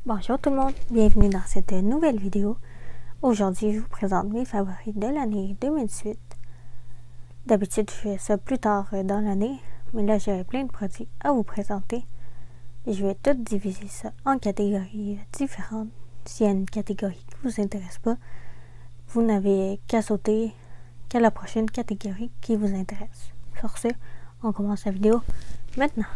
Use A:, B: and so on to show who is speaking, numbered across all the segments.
A: Bonjour tout le monde, bienvenue dans cette nouvelle vidéo. Aujourd'hui, je vous présente mes favoris de l'année 2018. D'habitude, je fais ça plus tard dans l'année, mais là, j'ai plein de produits à vous présenter. Et je vais tout diviser ça en catégories différentes. S'il y a une catégorie qui ne vous intéresse pas, vous n'avez qu'à sauter qu'à la prochaine catégorie qui vous intéresse. Sur ce, on commence la vidéo maintenant.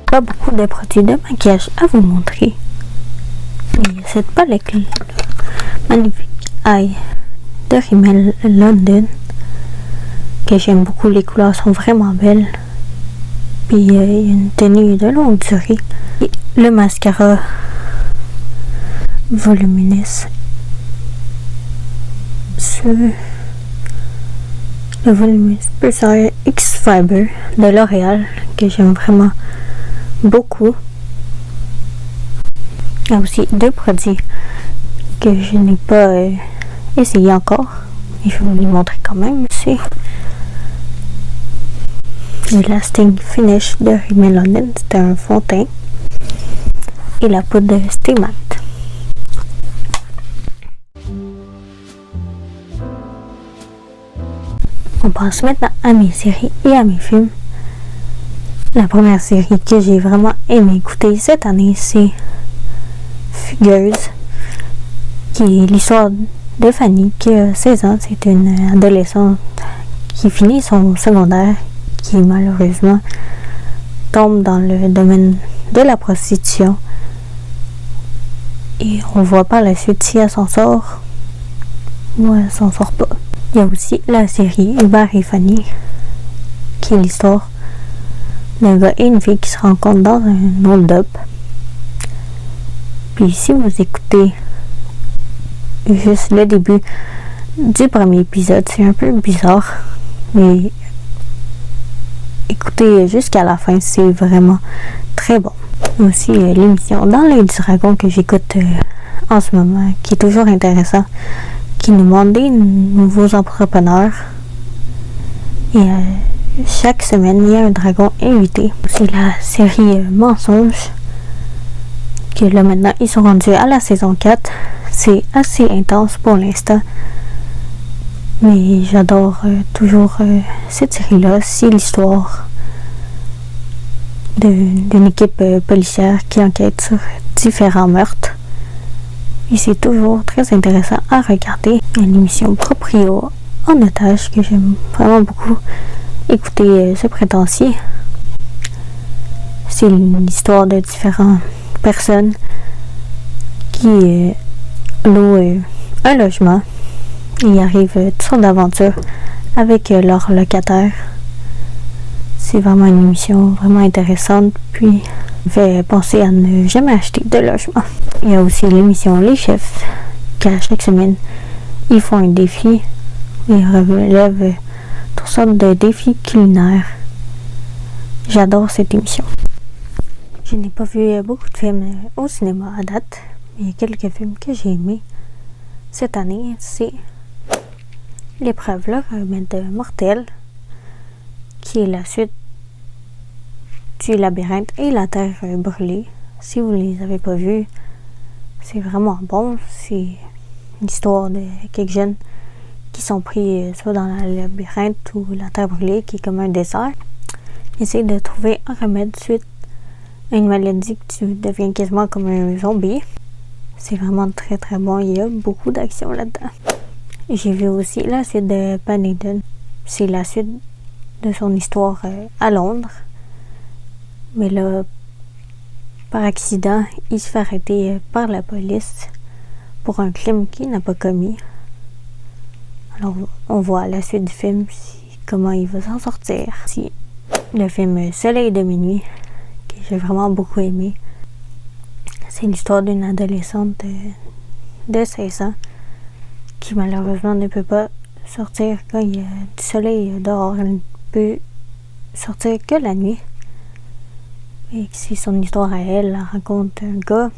A: Pas beaucoup de produits de maquillage à vous montrer. Il y a cette palette magnifique Eye de Rimmel London que j'aime beaucoup. Les couleurs sont vraiment belles. Puis il y a une tenue de longue durée. Et le mascara Voluminous le Voluminous Pulsar X Fiber de L'Oréal que j'aime vraiment beaucoup. Il y a aussi deux produits que je n'ai pas essayé encore et je vais vous les montrer quand même. C'est le Lasting Finish de Rimmel London, c'est un fond de teint, et la poudre de Stay Matte. On passe maintenant à mes séries et à mes films. La première série que j'ai vraiment aimé écouter cette année, c'est Fugueuse, qui est l'histoire de Fanny qui a 16 ans. C'est une adolescente qui finit son secondaire, qui malheureusement tombe dans le domaine de la prostitution. Et on voit par la suite si elle s'en sort ou elle s'en sort pas. Il y a aussi la série Hubert et Fanny, qui est l'histoire d'un gars et une fille qui se rencontrent dans un hold-up. Puis si vous écoutez juste le début du premier épisode, c'est un peu bizarre, mais écoutez jusqu'à la fin, c'est vraiment très bon. Aussi l'émission Dans l'œil du dragon que j'écoute en ce moment, qui est toujours intéressant, qui nous montre des nouveaux entrepreneurs. Et chaque semaine, il y a un dragon invité. C'est la série Mensonges, que là maintenant, ils sont rendus à la saison 4. C'est assez intense pour l'instant, mais j'adore toujours cette série-là. C'est l'histoire d'une équipe policière qui enquête sur différents meurtres. Et c'est toujours très intéressant à regarder. Il y a l'émission Proprio en otage que j'aime vraiment beaucoup écouter ce printemps-ci. C'est l'histoire de différentes personnes qui louent un logement. Il arrive toutes sortes d'aventures avec leurs locataires. C'est vraiment une émission vraiment intéressante, puis fait penser à ne jamais acheter de logement. Il y a aussi l'émission Les Chefs, qu'à chaque semaine, ils font un défi. Ils relèvent toutes sortes de défis culinaires. J'adore cette émission. Je n'ai pas vu beaucoup de films au cinéma à date, mais il y a quelques films que j'ai aimés cette année. C'est L'épreuve, le remède mortel, qui est la suite du Labyrinthe et la Terre brûlée. Si vous ne les avez pas vus, c'est vraiment bon. C'est l'histoire de quelques jeunes qui sont pris soit dans le labyrinthe ou la Terre brûlée, qui est comme un désert. Ils essaient de trouver un remède suite à une maladie que tu deviens quasiment comme un zombie. C'est vraiment très très bon. Il y a beaucoup d'action là-dedans. J'ai vu aussi la suite de Paddington. C'est la suite de son histoire à Londres. Mais là, par accident, il se fait arrêter par la police pour un crime qu'il n'a pas commis. Alors, on voit à la suite du film comment il va s'en sortir. Si le film Soleil de minuit, que j'ai vraiment beaucoup aimé, c'est l'histoire d'une adolescente de 16 ans qui malheureusement ne peut pas sortir quand il y a du soleil dehors. Elle ne peut sortir que la nuit. Et c'est son histoire à elle. Elle raconte un gars.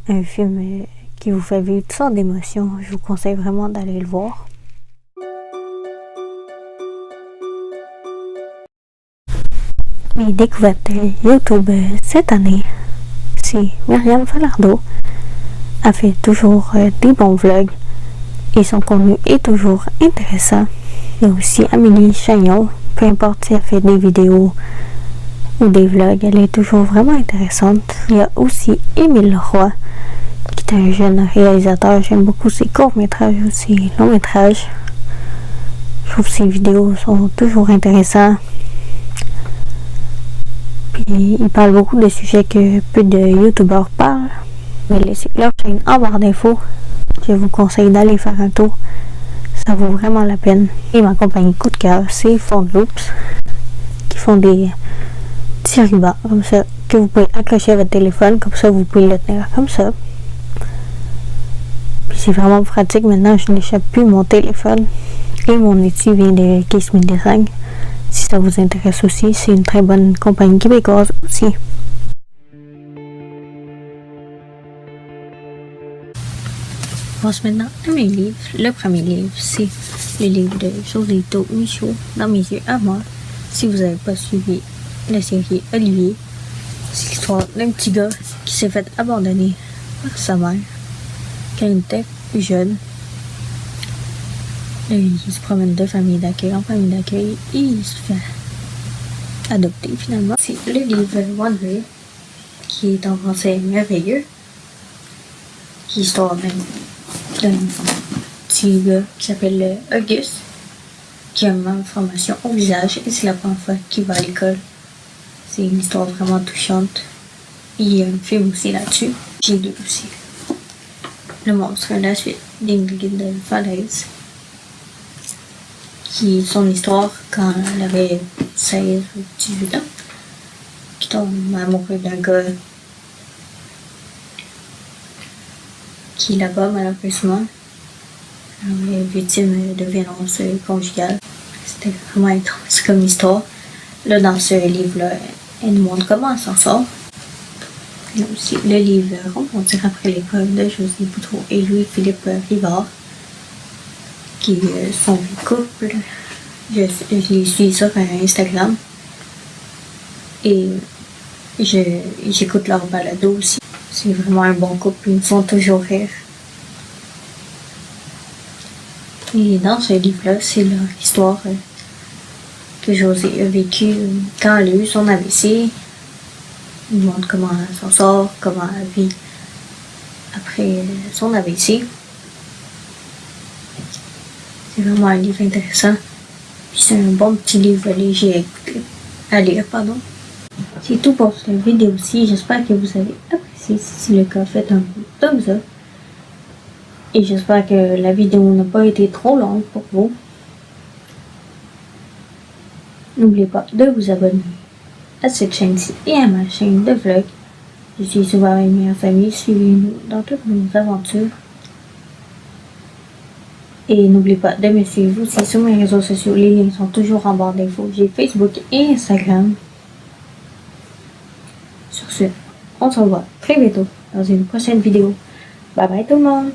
A: Un film qui vous fait vivre toutes sortes d'émotions. Je vous conseille vraiment d'aller le voir. Mes découvertes YouTube cette année, c'est Myriam Falardeau. Elle fait toujours des bons vlogs et son contenu est toujours intéressant. Il y a aussi Amélie Chagnon, peu importe si elle fait des vidéos ou des vlogs, elle est toujours vraiment intéressante. Il y a aussi Émile Leroy, qui est un jeune réalisateur. J'aime beaucoup ses courts-métrages ou ses longs-métrages. Je trouve que ses vidéos sont toujours intéressantes. Puis il parle beaucoup de sujets que peu de youtubeurs parlent. Je vais laisser leur chaîne en barre d'infos. Je vous conseille d'aller faire un tour. Ça vaut vraiment la peine. Et ma compagnie coup de cœur, c'est Fond Loops, qui font des petits rubans comme ça, que vous pouvez accrocher à votre téléphone. Comme ça, vous pouvez le tenir comme ça. Puis c'est vraiment pratique. Maintenant, je n'échappe plus mon téléphone. Et mon étui vient de Case Me Design. Si ça vous intéresse aussi, c'est une très bonne compagnie québécoise aussi. On passe maintenant à mes livres. Le premier livre, c'est le livre de Josito Michaud, Dans mes yeux à moi. Si vous n'avez pas suivi la série Olivier, c'est l'histoire d'un petit gars qui s'est fait abandonner par sa mère quand il était plus jeune. Il se promène de famille d'accueil en famille d'accueil et il se fait adopter finalement. C'est le livre Wonder, qui est en français merveilleux, qui est l'histoire d'un petit gars qui s'appelle Auguste, qui a une malformation au visage et c'est la première fois qu'il va à l'école. C'est une histoire vraiment touchante. Il y a un film aussi là-dessus. J'ai lu aussi Le monstre, la suite d'Ingrid de Falaise, qui est son histoire quand elle avait 16 ou 18 ans, qui tombe amoureux d'un gars qui là-bas malheureusement est victime de violence conjugale. C'était vraiment intense comme histoire. Là, dans ce livre-là, elle nous montre comment elle s'en sort. Il y a aussi le livre Rebondir après l'école de José Boudreau et Louis-Philippe Rivard, qui sont un couple. Je les suis sur Instagram et j'écoute leur balado aussi. C'est vraiment un bon couple, ils me font toujours rire. Et dans ce livre-là, c'est leur histoire que José a vécue quand elle a eu son AVC. Il montre comment elle s'en sort, comment elle vit après son AVC. C'est vraiment un livre intéressant. Puis c'est un bon petit livre léger à lire. C'est tout pour cette vidéo-ci. J'espère que vous avez apprécié. Si c'est le cas, faites un thumbs up. Et j'espère que la vidéo n'a pas été trop longue pour vous. N'oubliez pas de vous abonner à cette chaîne-ci et à ma chaîne de vlog. Je suis souvent avec mes familles. Suivez-nous dans toutes nos aventures. Et n'oubliez pas de me suivre aussi sur mes réseaux sociaux. Les liens sont toujours en barre d'infos. J'ai Facebook et Instagram. Sur ce, on se revoit très bientôt dans une prochaine vidéo. Bye bye tout le monde!